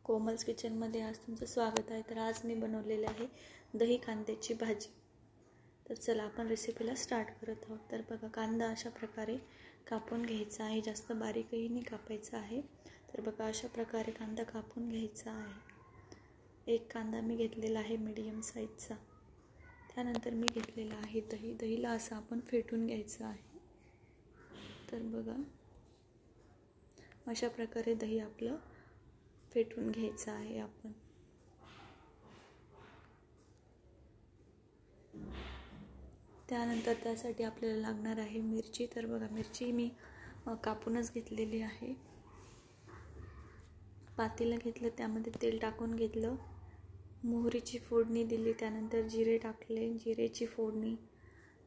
कोमल्स किचनमध्ये आज तुमचं स्वागत आहे। तर आज मी बनवलेले आहे दही कांद्याची भाजी। तर चला आपण रेसिपीला स्टार्ट करत आहोत। तर बघा, कांदा अशा प्रकारे कापून घ्यायचा आहे, जास्त बारीकही नाही कापायचा आहे। तर बघा, अशा प्रकारे कांदा कापून घ्यायचा आहे। एक कांदा मी घेतलेला आहे मीडियम साईजचा। त्यानंतर मी घेतलेला आहे दही। दहीला असं आपण फेटून घ्यायचं आहे। तर बघा, अशा प्रकारे दही आपलं फेटून घ्यायचं आहे आपण। त्यानंतर त्यासाठी आपल्याला लागणार आहे मिरची। तर बघा, मिरची मी कापूनच घेतलेली आहे। पातेलं घेतलं, त्यामध्ये तेल टाकून घेतलं, मोहरीची फोडणी दिली, त्यानंतर जिरे टाकले, जिरेची फोडणी,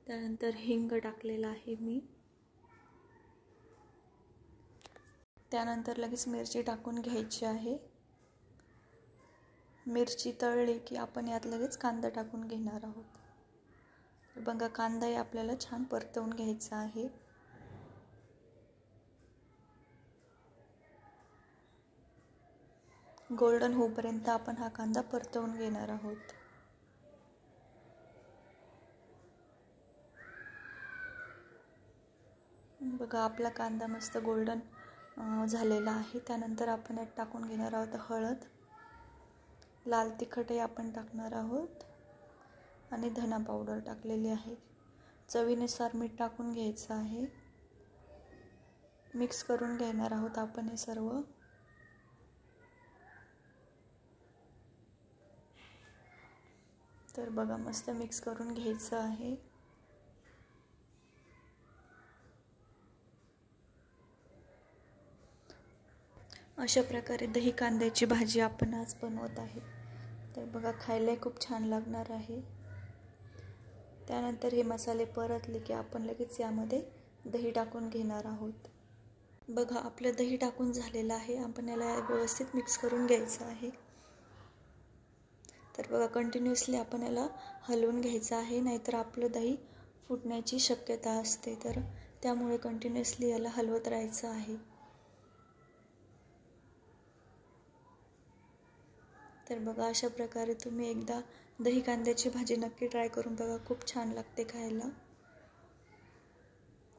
त्यानंतर हिंग टाकलेला आहे मी। त्यानंतर लगेच मिरची टाकून घ्यायची आहे। मिरची तळली की आपण यात लगेच कांदा टाकून घेणार आहोत। बघा, कांदाही आपल्याला छान परतवून घ्यायचा आहे। गोल्डन होईपर्यंत आपण हा कांदा परतवून घेणार आहोत। बघा, आपला कांदा मस्त गोल्डन झालेला आहे। त्यानंतर आपण यात टाकून घेणार आहोत हळद, लाल तिखटही आपण टाकणार आहोत आणि धना पावडर टाकलेली आहे। चवीनुसार मीठ टाकून घ्यायचं आहे। मिक्स करून घेणार आहोत आपण हे सर्व। तर बघा, मस्त मिक्स करून घ्यायचं आहे। अशा प्रकारे दही कांद्याची भाजी आपण आज बनवत आहे। तर बघा, खायला खूप छान लागणार आहे। त्यानंतर हे मसाले परतले की आपण लगेच यामध्ये दही टाकून घेणार आहोत। बघा, आपलं दही टाकून झालेलं आहे। आपण याला व्यवस्थित मिक्स करून घ्यायचं आहे। तर बघा, कंटिन्युअसली आपण याला हलवून घ्यायचं आहे, नाहीतर आपलं दही फुटण्याची शक्यता असते। तर त्यामुळे कंटिन्युअसली याला हलवत राहायचं आहे। तर बघा, अशा प्रकारे तुम्ही एकदा दही कांद्याची भाजी नक्की ट्राय करून बघा, खूप छान लागते खायला।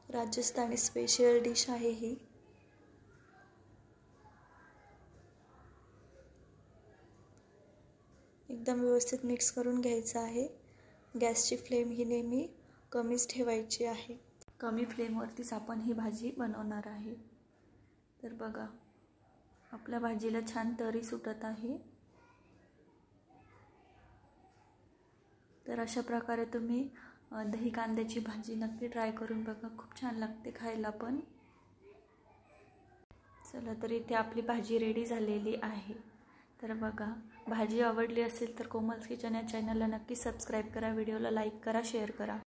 राजस्थानी स्पेशल डिश आहे ही। एकदम व्यवस्थित मिक्स करून घ्यायचं आहे। गॅसची फ्लेम ही नेहमी कमीच ठेवायची आहे। कमी फ्लेमवरतीच आपण ही भाजी बनवणार आहे। तर बघा, आपल्या भाजीला छान तरी सुटत आहे। तर अशा प्रकारे तुम्ही दही कांद्याची भाजी नक्की ट्राय करून बघा, खूप छान लागते खायला पण। चला, तर इथे आपली भाजी रेडी झालेली आहे। तर बघा, भाजी आवडली असेल तर कोमल्स किचन या चॅनलला नक्की सबस्क्राईब करा, व्हिडिओला लाईक करा, शेअर करा।